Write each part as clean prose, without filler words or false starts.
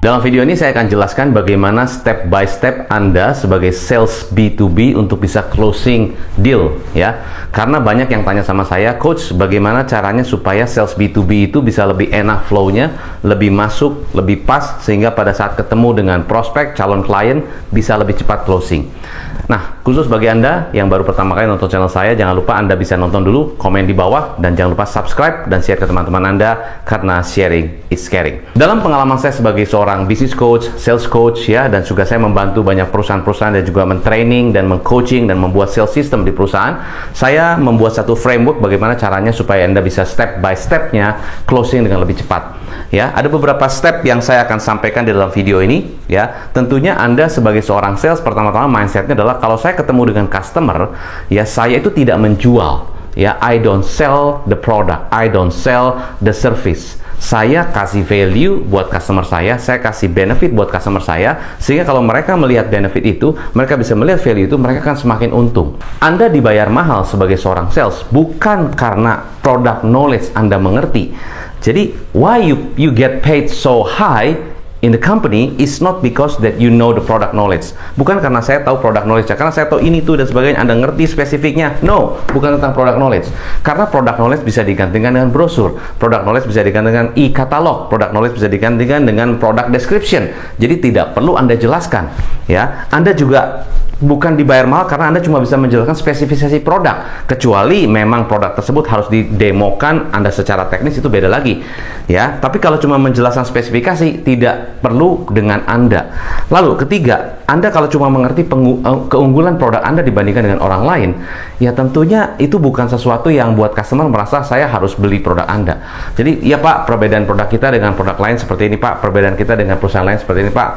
Dalam video ini saya akan jelaskan bagaimana step by step Anda sebagai sales B2B untuk bisa closing deal ya. Karena banyak yang tanya sama saya, coach, bagaimana caranya supaya sales B2B itu bisa lebih enak flow-nya, lebih masuk, lebih pas, sehingga pada saat ketemu dengan prospek, calon klien bisa lebih cepat closing. Nah, khusus bagi Anda yang baru pertama kali nonton channel saya, jangan lupa Anda bisa nonton dulu, komen di bawah, dan jangan lupa subscribe dan share ke teman-teman Anda, karena sharing is caring. Dalam pengalaman saya sebagai seorang business coach, sales coach ya, dan juga saya membantu banyak perusahaan-perusahaan dan juga mentraining dan mengcoaching dan membuat sales system di perusahaan, saya membuat satu framework bagaimana caranya supaya Anda bisa step by step-nya closing dengan lebih cepat. Ya, ada beberapa step yang saya akan sampaikan di dalam video ini ya. Tentunya Anda sebagai seorang sales, pertama-tama mindset-nya adalah kalau saya ketemu dengan customer, ya saya itu tidak menjual. Ya, I don't sell the product, I don't sell the service. Saya kasih value buat customer saya kasih benefit buat customer saya, sehingga kalau mereka melihat benefit itu, mereka bisa melihat value itu, mereka akan semakin untung. Anda dibayar mahal sebagai seorang sales bukan karena product knowledge Anda mengerti. Jadi, why you get paid so high in the company is not because that you know the product knowledge. Bukan karena saya tahu product knowledge, karena saya tahu ini, itu, dan sebagainya, Anda ngerti spesifiknya. No, bukan tentang product knowledge. Karena product knowledge bisa digantikan dengan brosur, product knowledge bisa digantikan dengan e-katalog, product knowledge bisa digantikan dengan product description. Jadi tidak perlu Anda jelaskan. Ya, Anda juga bukan dibayar mahal karena Anda cuma bisa menjelaskan spesifikasi produk, kecuali memang produk tersebut harus didemokan Anda secara teknis, itu beda lagi ya. Tapi kalau cuma menjelaskan spesifikasi, tidak perlu dengan Anda. Lalu ketiga, Anda kalau cuma mengerti keunggulan produk Anda dibandingkan dengan orang lain, ya tentunya itu bukan sesuatu yang buat customer merasa saya harus beli produk Anda. Jadi ya Pak, perbedaan produk kita dengan produk lain seperti ini Pak, perbedaan kita dengan perusahaan lain seperti ini Pak,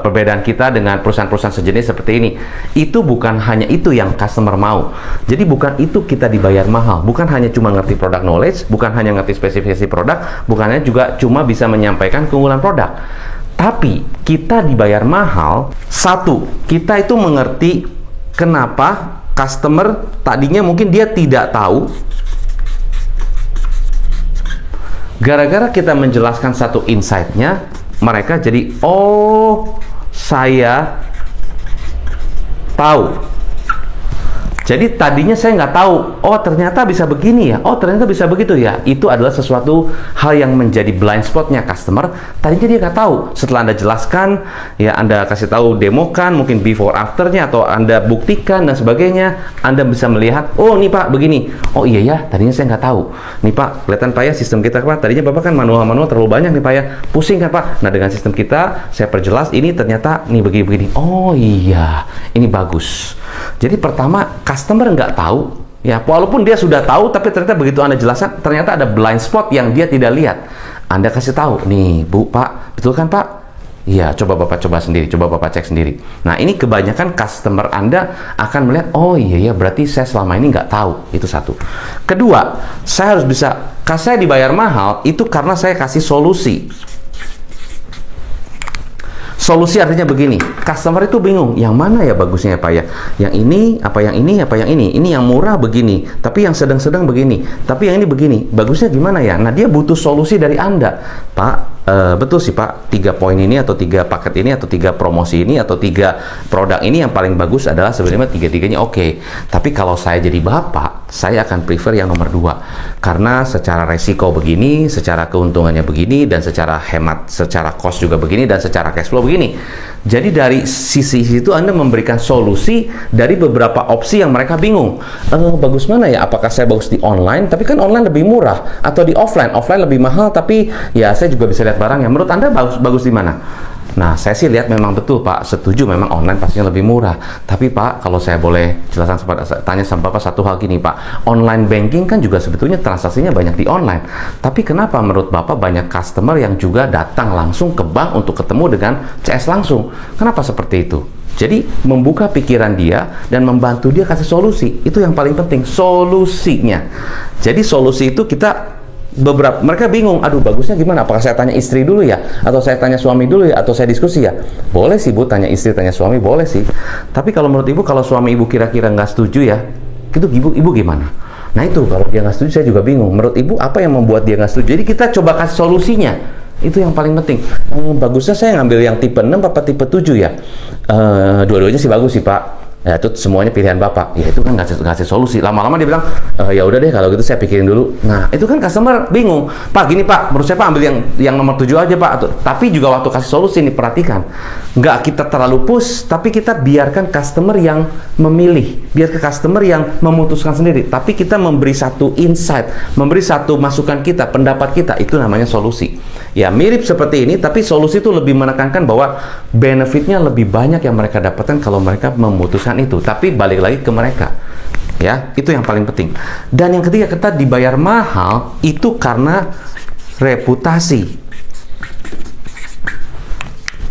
perbedaan kita dengan perusahaan-perusahaan sejenis seperti ini. Itu bukan hanya itu yang customer mau. Jadi bukan itu kita dibayar mahal, bukan hanya cuma ngerti product knowledge, bukan hanya ngerti spesifikasi produk, bukan hanya juga cuma bisa menyampaikan keunggulan produk. Tapi kita dibayar mahal, satu, kita itu mengerti kenapa customer tadinya mungkin dia tidak tahu, gara-gara kita menjelaskan satu insight-nya, mereka jadi, oh, saya tahu. Jadi tadinya saya nggak tahu, oh ternyata bisa begini ya, oh ternyata bisa begitu ya. Itu adalah sesuatu hal yang menjadi blind spotnya customer. Tadinya dia nggak tahu. Setelah Anda jelaskan, ya Anda kasih tahu, demokan, mungkin before afternya, atau Anda buktikan dan sebagainya, Anda bisa melihat, oh nih Pak begini, oh iya ya, tadinya saya nggak tahu. Nih Pak, kelihatan Pak ya sistem kita Pak, tadinya Bapak kan manual terlalu banyak nih Pak ya, pusing kan Pak. Nah dengan sistem kita, saya perjelas ini ternyata nih begini-begini. Oh iya, ini bagus. Jadi pertama, customer nggak tahu, ya walaupun dia sudah tahu, tapi ternyata begitu Anda jelaskan, ternyata ada blind spot yang dia tidak lihat. Anda kasih tahu, nih Bu, Pak, betul kan Pak? Iya, coba Bapak coba sendiri, coba Bapak cek sendiri. Nah ini kebanyakan customer Anda akan melihat, oh iya ya, berarti saya selama ini nggak tahu. Itu satu. Kedua, saya harus bisa, saya dibayar mahal itu karena saya kasih solusi. Solusi artinya begini, customer itu bingung, yang mana ya bagusnya ya Pak ya? Yang ini, apa yang ini, apa yang ini? Ini yang murah begini, tapi yang sedang-sedang begini, tapi yang ini begini, bagusnya gimana ya? Nah dia butuh solusi dari Anda. Pak, betul sih Pak, 3 poin ini atau 3 paket ini atau 3 promosi ini atau 3 produk ini yang paling bagus adalah sebenarnya 3-3-nya oke. Tapi kalau saya jadi Bapak, saya akan prefer yang nomor 2. Karena secara resiko begini, secara keuntungannya begini, dan secara hemat, secara cost juga begini, dan secara cash flow begini. Jadi dari sisi itu Anda memberikan solusi dari beberapa opsi yang mereka bingung. Bagus mana ya? Apakah saya bagus di online? Tapi kan online lebih murah, atau di offline? Offline lebih mahal, tapi ya saya juga bisa lihat barangnya. Menurut Anda bagus di mana? Nah, saya sih lihat memang betul Pak, setuju memang online pastinya lebih murah. Tapi Pak, kalau saya boleh jelaskan, tanya sama Bapak satu hal gini Pak, online banking kan juga sebetulnya transaksinya banyak di online. Tapi kenapa menurut Bapak banyak customer yang juga datang langsung ke bank untuk ketemu dengan CS langsung? Kenapa seperti itu? Jadi membuka pikiran dia dan membantu dia kasih solusi, itu yang paling penting, solusinya. Jadi solusi itu kita mereka bingung, aduh bagusnya gimana, apakah saya tanya istri dulu ya, atau saya tanya suami dulu ya, atau saya diskusi ya? Boleh sih Bu, tanya istri, tanya suami, boleh sih. Tapi kalau menurut Ibu, kalau suami Ibu kira-kira nggak setuju ya, itu ibu gimana? Nah itu, kalau dia nggak setuju, saya juga bingung. Menurut Ibu, apa yang membuat dia nggak setuju? Jadi kita coba kasih solusinya. Itu yang paling penting. Bagusnya saya ngambil yang tipe 6 apa tipe 7 ya? Dua-duanya sih bagus sih Pak. Ya itu semuanya pilihan Bapak. Ya itu kan ngasih solusi. Lama-lama dia bilang, ya udah deh kalau gitu saya pikirin dulu. Nah itu kan customer bingung. Pak gini Pak, menurut saya Pak ambil yang nomor 7 aja Pak. Tapi juga waktu kasih solusi nih perhatikan. Nggak kita terlalu push, tapi kita biarkan customer yang memilih. Biar ke customer yang memutuskan sendiri. Tapi kita memberi satu insight, memberi satu masukan kita, pendapat kita. Itu namanya solusi. Ya mirip seperti ini, tapi solusi itu lebih menekankan bahwa benefitnya lebih banyak yang mereka dapatkan kalau mereka memutuskan itu. Tapi balik lagi ke mereka. Ya, itu yang paling penting. Dan yang ketiga, kita dibayar mahal itu karena reputasi.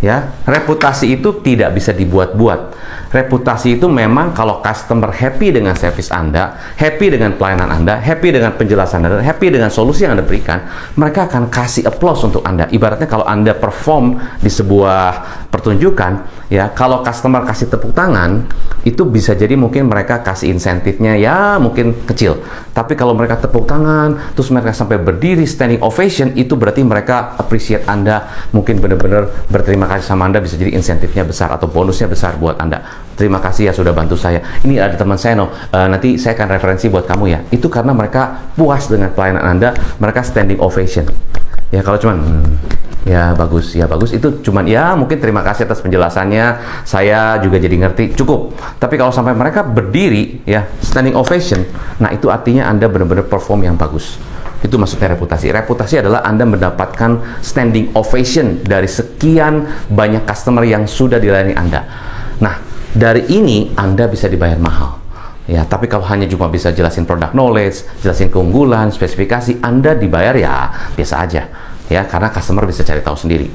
Ya, reputasi itu tidak bisa dibuat-buat. Reputasi itu memang kalau customer happy dengan service Anda, happy dengan pelayanan Anda, happy dengan penjelasan Anda, happy dengan solusi yang Anda berikan, mereka akan kasih applause untuk Anda. Ibaratnya kalau Anda perform di sebuah pertunjukan, ya, kalau customer kasih tepuk tangan, itu bisa jadi mungkin mereka kasih insentifnya ya mungkin kecil. Tapi kalau mereka tepuk tangan, terus mereka sampai berdiri standing ovation, itu berarti mereka appreciate Anda, mungkin benar-benar berterima kasih sama Anda, bisa jadi insentifnya besar atau bonusnya besar buat Anda. Terima kasih ya sudah bantu saya. Ini ada teman saya nanti saya akan referensi buat kamu ya. Itu karena mereka puas dengan pelayanan Anda, mereka standing ovation. Ya kalau cuman ya bagus itu cuman ya mungkin terima kasih atas penjelasannya, saya juga jadi ngerti, cukup. Tapi kalau sampai mereka berdiri ya standing ovation, nah itu artinya Anda benar-benar perform yang bagus. Itu maksudnya reputasi. Reputasi adalah Anda mendapatkan standing ovation dari sekian banyak customer yang sudah dilayani Anda. Nah, dari ini Anda bisa dibayar mahal. Ya, tapi kalau hanya cuma bisa jelasin product knowledge, jelasin keunggulan, spesifikasi, Anda dibayar ya biasa aja. Ya, karena customer bisa cari tahu sendiri.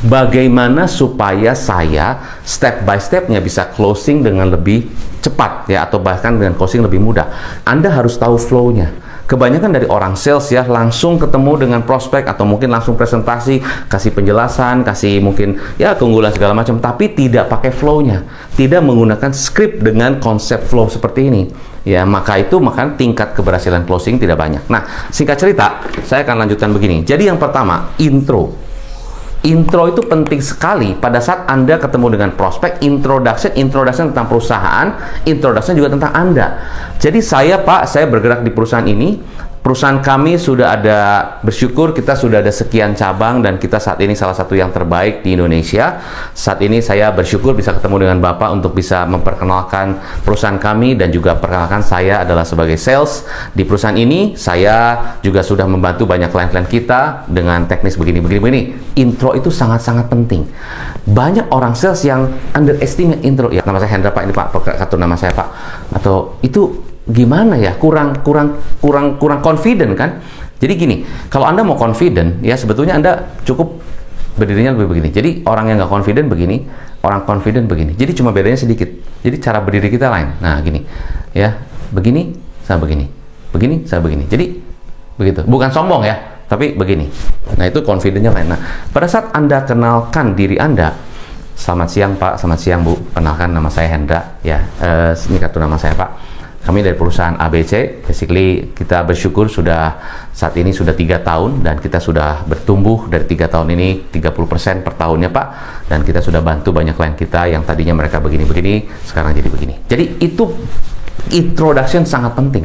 Bagaimana supaya saya step by stepnya bisa closing dengan lebih cepat ya, atau bahkan dengan closing lebih mudah. Anda harus tahu flow-nya. Kebanyakan dari orang sales ya langsung ketemu dengan prospek atau mungkin langsung presentasi, kasih penjelasan, kasih mungkin ya keunggulan segala macam, tapi tidak pakai flow-nya, tidak menggunakan script dengan konsep flow seperti ini. Ya, maka tingkat keberhasilan closing tidak banyak. Nah, singkat cerita, saya akan lanjutkan begini. Jadi yang pertama, intro. Intro itu penting sekali pada saat Anda ketemu dengan prospek. Introduction tentang perusahaan, introduction juga tentang Anda. Jadi saya bergerak di perusahaan ini. Perusahaan kami sudah ada, bersyukur kita sudah ada sekian cabang dan kita saat ini salah satu yang terbaik di Indonesia. Saat ini saya bersyukur bisa ketemu dengan Bapak untuk bisa memperkenalkan perusahaan kami dan juga perkenalkan saya adalah sebagai sales di perusahaan ini. Saya juga sudah membantu banyak klien-klien kita dengan teknis begini. Intro itu sangat-sangat penting. Banyak orang sales yang underestimate intro. Ya, nama saya Hendra Pak, ini Pak, kartu nama saya Pak. Atau itu gimana ya, kurang confident kan. Jadi gini, kalau Anda mau confident ya sebetulnya Anda cukup berdirinya lebih begini. Jadi orang yang nggak confident begini, orang confident begini. Jadi cuma bedanya sedikit. Jadi cara berdiri kita lain. Nah gini ya, begini sama begini, begini sama begini. Jadi begitu, bukan sombong ya, tapi begini. Nah itu confidentnya lain. Nah pada saat Anda kenalkan diri Anda, selamat siang Pak, selamat siang Bu, kenalkan nama saya Hendra ya, ini kartu nama saya Pak. Kami dari perusahaan ABC, basically kita bersyukur saat ini sudah 3 tahun dan kita sudah bertumbuh dari 3 tahun ini 30% per tahunnya Pak, dan kita sudah bantu banyak klien kita yang tadinya mereka begini-begini, sekarang jadi begini. Jadi itu introduction sangat penting.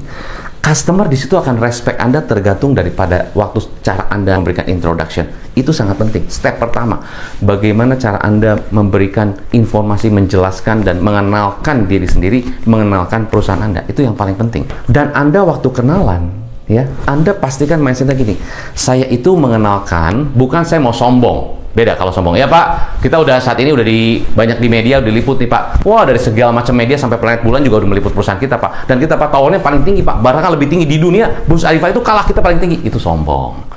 Customer di situ akan respect Anda tergantung daripada waktu cara Anda memberikan introduction. Itu sangat penting. Step pertama, bagaimana cara Anda memberikan informasi, menjelaskan dan mengenalkan diri sendiri, mengenalkan perusahaan Anda. Itu yang paling penting. Dan Anda waktu kenalan, ya, Anda pastikan mindsetnya gini. Saya itu mengenalkan, bukan saya mau sombong. Beda kalau sombong. Ya Pak, kita udah saat ini udah banyak di media, udah diliput nih Pak. Wah, dari segala macam media sampai planet bulan juga udah meliput perusahaan kita Pak. Dan kita Pak powernya paling tinggi Pak. Barangkali lebih tinggi di dunia. Burj Khalifa itu kalah kita paling tinggi. Itu sombong.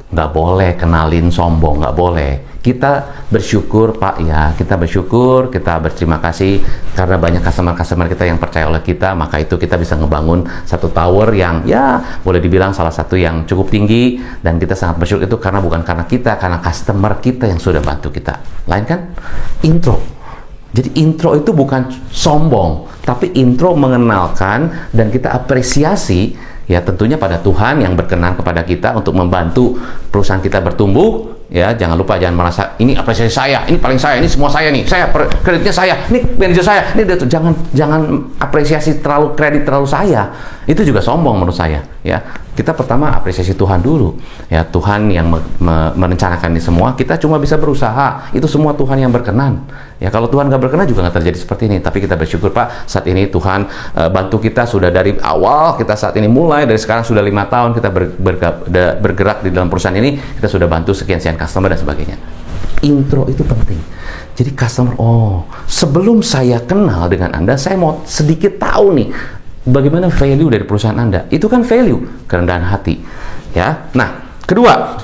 Nggak boleh kenalin sombong, nggak boleh. Kita bersyukur Pak ya, kita bersyukur, kita berterima kasih karena banyak customer kita yang percaya oleh kita, maka itu kita bisa ngebangun satu tower yang ya boleh dibilang salah satu yang cukup tinggi, dan kita sangat bersyukur itu karena bukan karena kita, karena customer kita yang sudah bantu kita. Lain kan? Intro. Jadi intro itu bukan sombong, tapi intro mengenalkan dan kita apresiasi Ya tentunya pada Tuhan yang berkenan kepada kita untuk membantu perusahaan kita bertumbuh. Ya, jangan lupa, jangan merasa ini apresiasi saya, ini paling saya, ini semua saya nih, saya kreditnya saya, ini manajer saya, ini dia tuh. Jangan apresiasi terlalu, kredit terlalu saya. Itu juga sombong menurut saya. Ya, kita pertama apresiasi Tuhan dulu. Ya, Tuhan yang merencanakan ini semua, kita cuma bisa berusaha. Itu semua Tuhan yang berkenan. Ya, kalau Tuhan nggak berkenan juga nggak terjadi seperti ini. Tapi kita bersyukur Pak, saat ini Tuhan bantu kita sudah dari awal, kita saat ini mulai dari sekarang sudah 5 tahun kita bergerak di dalam perusahaan ini, kita sudah bantu sekian customer dan sebagainya. Intro itu penting. Jadi customer, sebelum saya kenal dengan Anda, saya mau sedikit tahu nih bagaimana value dari perusahaan Anda. Itu kan value, kerendahan hati. Ya. Nah, kedua,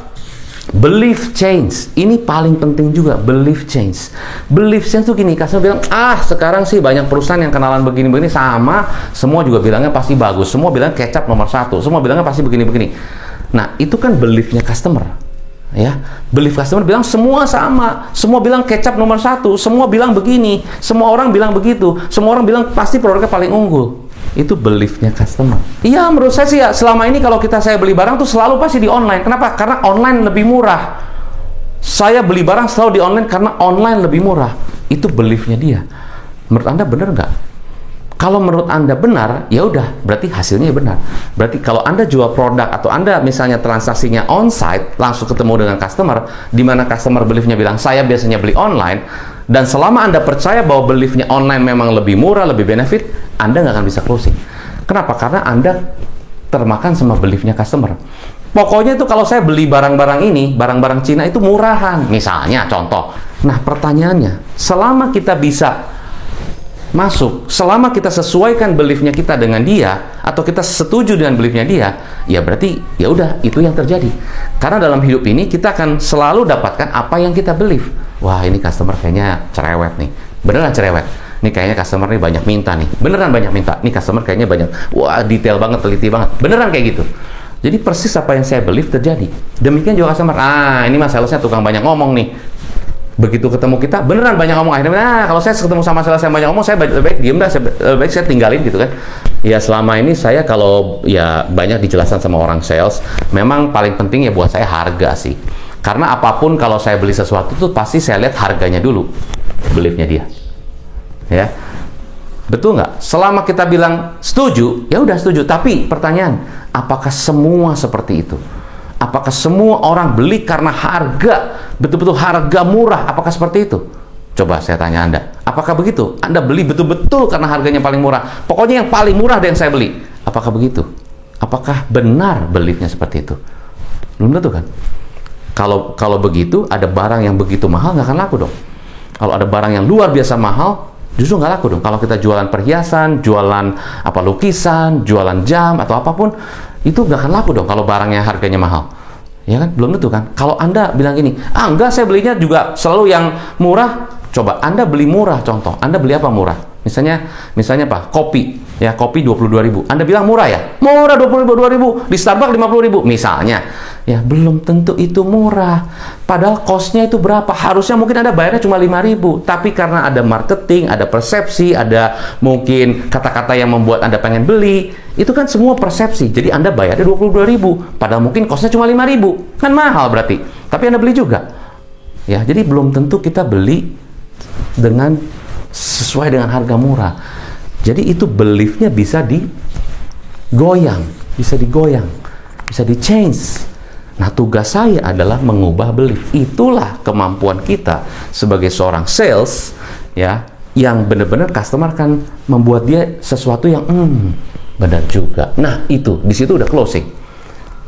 belief change. Ini paling penting juga, belief change. Belief change tuh gini, customer bilang, sekarang sih banyak perusahaan yang kenalan begini-begini sama, semua juga bilangnya pasti bagus, semua bilang kecap nomor 1, semua bilangnya pasti begini-begini. Nah, itu kan beliefnya customer. Ya, belief customer bilang semua sama, semua bilang kecap nomor 1, semua bilang begini, semua orang bilang begitu, semua orang bilang pasti produknya paling unggul. Itu beliefnya customer. Iya, menurut saya sih ya, selama ini kalau saya beli barang tuh selalu pasti di online. Kenapa? Karena online lebih murah. Saya beli barang selalu di online karena online lebih murah. Itu beliefnya dia. Menurut Anda benar nggak? Kalau menurut Anda benar, ya udah, berarti hasilnya benar. Berarti kalau Anda jual produk atau Anda misalnya transaksinya on-site, langsung ketemu dengan customer, di mana customer beliefnya bilang, saya biasanya beli online, dan selama Anda percaya bahwa beliefnya online memang lebih murah, lebih benefit, Anda nggak akan bisa closing. Kenapa? Karena Anda termakan sama beliefnya customer. Pokoknya itu kalau saya beli barang-barang ini, barang-barang Cina itu murahan, misalnya, contoh. Nah, pertanyaannya, selama kita bisa masuk, selama kita sesuaikan beliefnya kita dengan dia, atau kita setuju dengan beliefnya dia, ya berarti ya udah, itu yang terjadi. Karena dalam hidup ini kita akan selalu dapatkan apa yang kita believe. Wah, ini customer kayaknya cerewet nih, beneran cerewet. Ini kayaknya customer nih banyak minta nih, beneran banyak minta. Ini customer kayaknya banyak, wah detail banget, teliti banget, beneran kayak gitu. Jadi persis apa yang saya believe terjadi. Demikian juga customer, ini mas salesnya tukang banyak ngomong nih. Begitu ketemu kita, beneran banyak ngomong. Akhirnya, kalau saya ketemu sama sales yang banyak ngomong, saya lebih baik diem dah, lebih baik saya tinggalin gitu kan. Ya selama ini saya kalau ya banyak dijelaskan sama orang sales, memang paling penting ya buat saya harga sih. Karena apapun kalau saya beli sesuatu tuh pasti saya lihat harganya dulu, beliefnya dia. Ya, betul nggak? Selama kita bilang setuju, ya udah setuju. Tapi pertanyaan, apakah semua seperti itu? Apakah semua orang beli karena harga, betul-betul harga murah? Apakah seperti itu? Coba saya tanya Anda, apakah begitu? Anda beli betul-betul karena harganya paling murah. Pokoknya yang paling murah dan saya beli. Apakah begitu? Apakah benar beliefnya seperti itu? Belum tentu kan? Kalau begitu, ada barang yang begitu mahal nggak akan laku dong. Kalau ada barang yang luar biasa mahal, justru nggak laku dong. Kalau kita jualan perhiasan, jualan lukisan, jualan jam atau apapun, itu nggak akan laku dong kalau barangnya harganya mahal. Ya kan? Belum tentu kan? Kalau Anda bilang gini, enggak, saya belinya juga selalu yang murah. Coba Anda beli murah, contoh. Anda beli apa murah? Misalnya apa? Kopi. Ya, kopi 22.000. Anda bilang murah ya? Murah 22.000. Di Starbucks 50.000 misalnya. Ya, belum tentu itu murah. Padahal cost-nya itu berapa? Harusnya mungkin Anda bayarnya cuma 5.000. Tapi karena ada marketing, ada persepsi, ada mungkin kata-kata yang membuat Anda pengen beli, itu kan semua persepsi. Jadi Anda bayarnya 22.000. Padahal mungkin cost-nya cuma 5.000. Kan mahal berarti. Tapi Anda beli juga. Ya, jadi belum tentu kita beli dengan sesuai dengan harga murah. Jadi itu beliefnya bisa digoyang, bisa di-change. Nah, tugas saya adalah mengubah belief. Itulah kemampuan kita sebagai seorang sales, ya, yang benar-benar customer akan membuat dia sesuatu yang benar juga. Nah, itu di situ udah closing.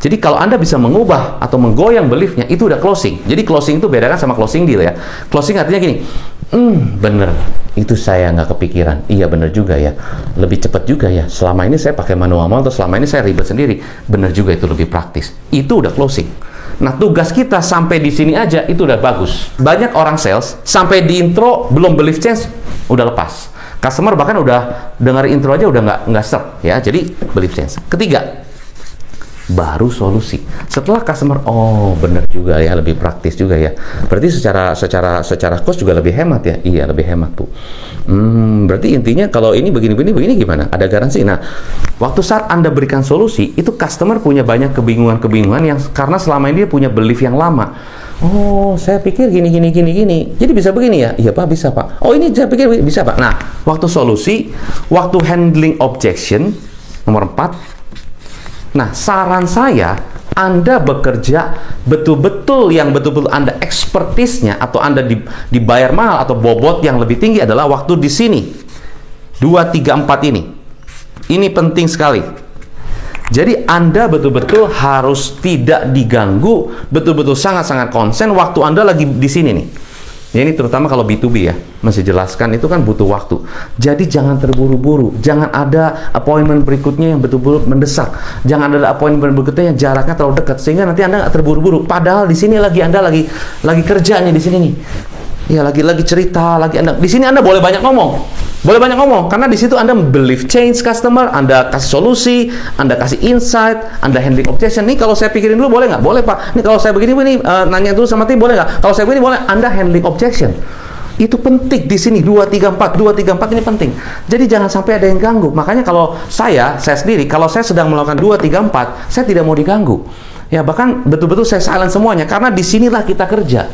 Jadi kalau Anda bisa mengubah atau menggoyang beliefnya, itu udah closing. Jadi closing itu bedakan sama closing deal ya. Closing artinya gini, bener, itu saya nggak kepikiran. Iya bener juga ya, lebih cepat juga ya. Selama ini saya pakai manual atau selama ini saya ribet sendiri. Bener juga, itu lebih praktis. Itu udah closing. Nah, tugas kita sampai di sini aja itu udah bagus. Banyak orang sales sampai di intro belum belief change udah lepas. Customer bahkan udah dengar intro aja udah nggak serp ya. Jadi belief change. Ketiga, baru solusi. Setelah customer, oh benar juga ya, lebih praktis juga ya. Berarti secara cost juga lebih hemat ya. Iya, lebih hemat, Bu. Berarti intinya kalau ini begini gimana? Ada garansi. Nah, waktu saat Anda berikan solusi, itu customer punya banyak kebingungan yang karena selama ini dia punya belief yang lama. Oh, saya pikir gini. Jadi bisa begini ya? Iya, Pak, bisa, Pak. Oh, ini saya pikir bisa, Pak. Nah, waktu solusi, waktu handling objection, nomor 4. Nah, saran saya, Anda bekerja betul-betul Anda expertise-nya atau Anda dibayar mahal atau bobot yang lebih tinggi adalah waktu di sini. 2, 3, 4 ini. Ini penting sekali. Jadi Anda betul-betul harus tidak diganggu, betul-betul sangat-sangat konsen waktu Anda lagi di sini nih. Ya, ini terutama kalau B2B ya, masih jelaskan itu kan butuh waktu. Jadi jangan terburu-buru, jangan ada appointment berikutnya yang betul-betul mendesak, jangan ada appointment berikutnya yang jaraknya terlalu dekat sehingga nanti Anda nggak terburu-buru. Padahal di sini Anda lagi kerja nih di sini nih. Ya lagi cerita, Anda di sini Anda boleh banyak ngomong karena di situ Anda believe change customer, Anda kasih solusi, Anda kasih insight, Anda handling objection. Nih kalau saya pikirin dulu boleh nggak? Boleh, Pak. Nih kalau saya begini nanya dulu sama tim boleh nggak? Kalau saya begini boleh. Anda handling objection. Itu penting di sini 2, 3, 4 ini penting. Jadi jangan sampai ada yang ganggu. Makanya kalau saya sendiri kalau saya sedang melakukan 2, 3, 4, saya tidak mau diganggu. Ya bahkan betul-betul saya silent semuanya karena disinilah kita kerja.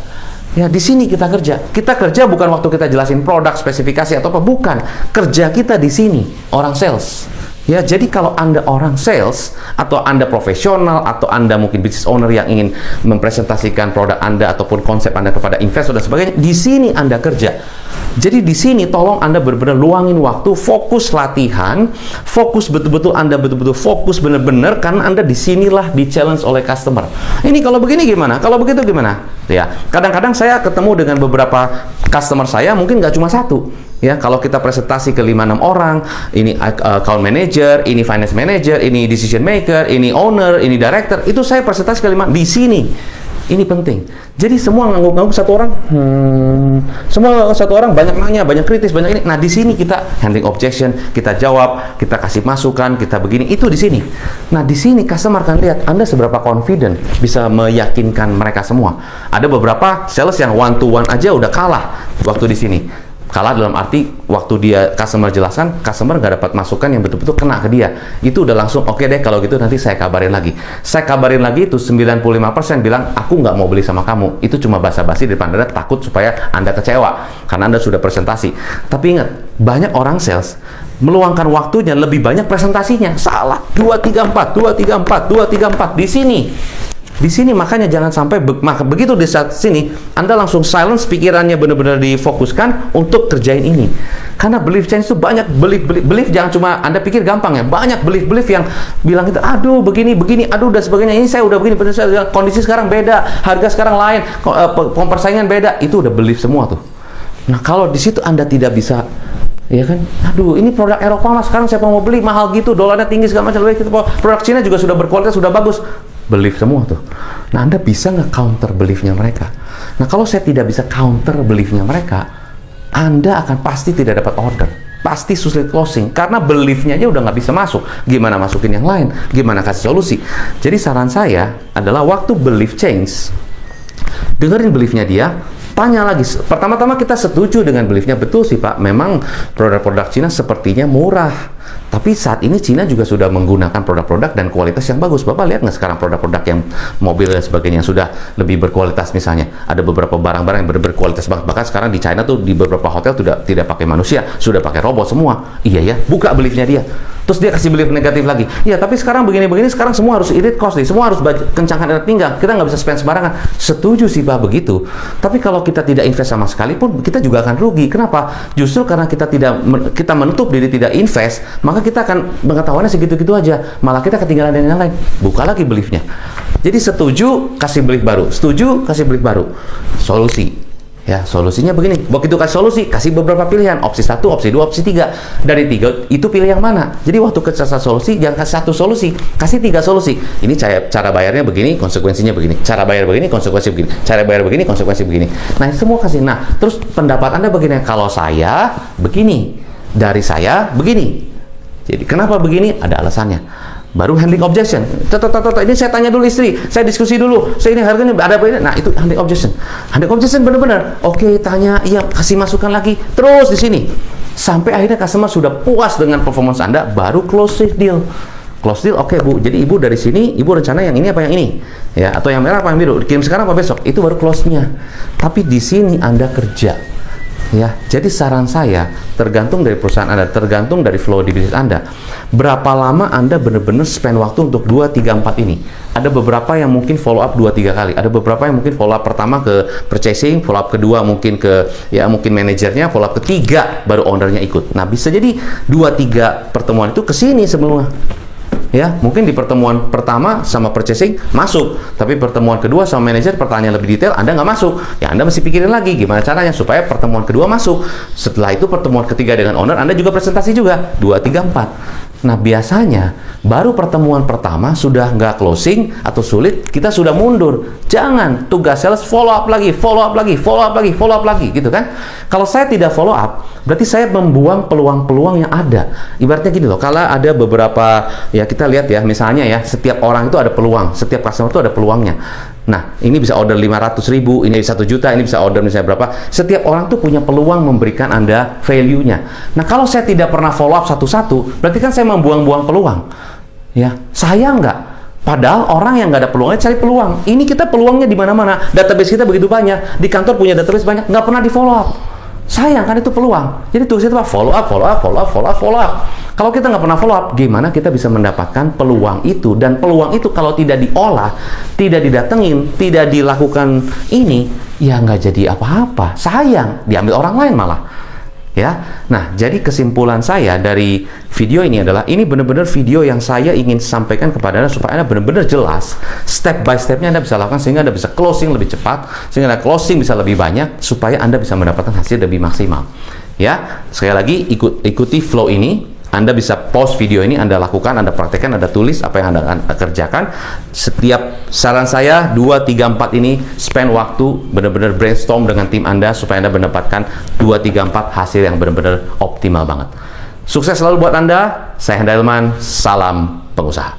Ya, di sini kita kerja. Kita kerja bukan waktu kita jelasin produk, spesifikasi atau apa, bukan. Kerja kita di sini, orang sales. Ya, jadi kalau Anda orang sales atau Anda profesional atau Anda mungkin business owner yang ingin mempresentasikan produk Anda ataupun konsep Anda kepada investor dan sebagainya, di sini Anda kerja. Jadi di sini tolong Anda benar-benar luangin waktu, fokus latihan, fokus betul-betul Anda betul-betul fokus benar-benar karena Anda disinilah di challenge oleh customer. Ini kalau begini gimana? Kalau begitu gimana? Ya, kadang-kadang saya ketemu dengan beberapa customer saya mungkin nggak cuma satu. Ya, kalau kita presentasi ke 5-6 orang, ini account manager, ini finance manager, ini decision maker, ini owner, ini director, itu saya presentasi ke 5 di sini. Ini penting. Jadi semua ngangguk-ngangguk satu orang, semua satu orang banyak nanya, banyak kritis, banyak ini. Nah, di sini kita handling objection, kita jawab, kita kasih masukan, kita begini. Itu di sini. Nah, di sini customer akan lihat Anda seberapa confident bisa meyakinkan mereka semua. Ada beberapa sales yang one to one aja udah kalah waktu di sini. Kalah dalam arti waktu dia customer jelaskan, customer nggak dapat masukan yang betul-betul kena ke dia. Itu udah langsung oke deh kalau gitu nanti saya kabarin lagi. Saya kabarin lagi itu 95% bilang aku nggak mau beli sama kamu. Itu cuma basa-basi di depan Anda takut supaya Anda kecewa karena Anda sudah presentasi. Tapi ingat, banyak orang sales meluangkan waktunya lebih banyak presentasinya. Salah. 2, 3, 4 di sini. Di sini makanya jangan sampai begitu di saat sini Anda langsung silence, pikirannya benar-benar difokuskan untuk kerjain ini. Karena belief change itu banyak belief jangan cuma Anda pikir gampang ya. Banyak belief yang bilang itu aduh begini, aduh dan sebagainya. Ini saya udah begini, kondisi sekarang beda, harga sekarang lain, persaingan beda. Itu udah belief semua tuh. Nah, kalau di situ Anda tidak bisa, ya kan, aduh ini produk Eropa mas, sekarang siapa mau beli, mahal gitu, dolarnya tinggi segala macam, produk Cina juga sudah berkualitas, sudah bagus. Belief semua tuh. Nah, Anda bisa nggak counter beliefnya mereka? Nah, kalau saya tidak bisa counter beliefnya mereka, Anda akan pasti tidak dapat order. Pasti sulit closing. Karena beliefnya aja udah nggak bisa masuk. Gimana masukin yang lain? Gimana kasih solusi? Jadi saran saya adalah waktu belief change, dengerin beliefnya dia, tanya lagi. Pertama-tama kita setuju dengan beliefnya. Betul sih Pak, memang produk-produk Cina sepertinya murah. Tapi saat ini Cina juga sudah menggunakan produk-produk dan kualitas yang bagus. Bapak lihat nggak sekarang produk-produk yang mobil dan sebagainya yang sudah lebih berkualitas misalnya. Ada beberapa barang-barang yang berkualitas banget. Bahkan sekarang di China tuh di beberapa hotel tidak pakai manusia, sudah pakai robot semua. Iya ya, buka beliefnya dia. Terus dia kasih belief negatif lagi. Iya, tapi sekarang begini-begini, sekarang semua harus irit costly, semua harus kencangkan irit pinggang. Kita nggak bisa spend sembarangan. Setuju sih Pak begitu. Tapi kalau kita tidak invest sama sekali pun, kita juga akan rugi. Kenapa? Justru karena kita menutup diri tidak invest, maka kita akan pengetahuannya segitu-gitu aja. Malah kita ketinggalan dengan yang lain. Buka lagi beliefnya. Jadi setuju, kasih belief baru. Setuju, kasih belief baru. Solusi. Ya, solusinya begini. Begitu kasih solusi, kasih beberapa pilihan. Opsi 1, opsi 2, opsi 3. Dari 3, itu pilih yang mana? Jadi waktu kasih solusi, jangan kasih 1 solusi. Kasih 3 solusi. Ini cara bayarnya begini, konsekuensinya begini. Cara bayar begini, konsekuensi begini. Cara bayar begini, konsekuensi begini. Nah, semua kasih. Nah, terus pendapat Anda begini. Kalau saya, begini. Dari saya, begini. Jadi, kenapa begini? Ada alasannya. baru handling objection. Ini saya tanya dulu istri, saya diskusi dulu, saya ini harganya ada apa ini. Nah, itu handling objection. Handling objection benar-benar, oke, tanya, iya, kasih masukan lagi, terus di sini. Sampai akhirnya customer sudah puas dengan performance Anda, baru close deal. Close deal, oke Bu, jadi Ibu dari sini, Ibu rencana yang ini apa yang ini? Ya, atau yang merah apa yang biru? Dikirim sekarang apa besok? Itu baru close-nya. Tapi di sini Anda kerja. Ya, jadi saran saya tergantung dari perusahaan Anda, tergantung dari flow di bisnis Anda. Berapa lama Anda benar-benar spend waktu untuk 2, 3, 4 ini? Ada beberapa yang mungkin follow up 2, 3 kali. Ada beberapa yang mungkin follow up pertama ke purchasing, follow up kedua mungkin ke mungkin manajernya, follow up ketiga baru ownernya ikut. Nah, bisa jadi 2, 3 pertemuan itu ke sini sebelumnya. Ya, mungkin di pertemuan pertama sama purchasing masuk, tapi pertemuan kedua sama manajer pertanyaan lebih detail Anda nggak masuk. Ya, Anda mesti pikirin lagi gimana caranya supaya pertemuan kedua masuk. Setelah itu pertemuan ketiga dengan owner Anda juga presentasi juga 2, 3, 4. Nah, biasanya baru pertemuan pertama sudah nggak closing atau sulit, kita sudah mundur. Jangan, tugas sales follow up lagi, follow up lagi, follow up lagi, follow up lagi, gitu kan? Kalau saya tidak follow up, berarti saya membuang peluang-peluang yang ada. Ibaratnya gini loh, kalau ada beberapa, ya kita lihat ya, misalnya ya, setiap orang itu ada peluang, setiap customer itu ada peluangnya. Nah, ini bisa order 500.000, ini 1 juta, ini bisa order misalnya berapa. Setiap orang tuh punya peluang memberikan Anda value-nya. Nah, kalau saya tidak pernah follow up satu-satu, berarti kan saya membuang-buang peluang. Ya, sayang nggak? Padahal orang yang nggak ada peluangnya cari peluang. Ini kita peluangnya di mana-mana. Database kita begitu banyak. Di kantor punya database banyak, nggak pernah di follow up. Sayang kan itu peluang. Jadi tugas itu apa? Follow up, follow up, follow up, follow up, follow up. Kalau kita nggak pernah follow up, gimana kita bisa mendapatkan peluang itu? Dan peluang itu kalau tidak diolah, tidak didatengin, tidak dilakukan ini, ya nggak jadi apa-apa. Sayang, diambil orang lain malah. Ya, nah jadi kesimpulan saya dari video ini adalah ini benar-benar video yang saya ingin sampaikan kepada Anda supaya Anda benar-benar jelas step by stepnya Anda bisa lakukan sehingga Anda bisa closing lebih cepat, sehingga Anda closing bisa lebih banyak supaya Anda bisa mendapatkan hasil lebih maksimal. Ya, sekali lagi ikuti flow ini. Anda bisa pause video ini, Anda lakukan, Anda praktekkan, Anda tulis apa yang Anda kerjakan. Setiap saran saya 2, 3, 4 ini spend waktu benar-benar brainstorm dengan tim Anda supaya Anda mendapatkan 2, 3, 4 hasil yang benar-benar optimal banget. Sukses selalu buat Anda. Saya Hendra Ilman, salam pengusaha.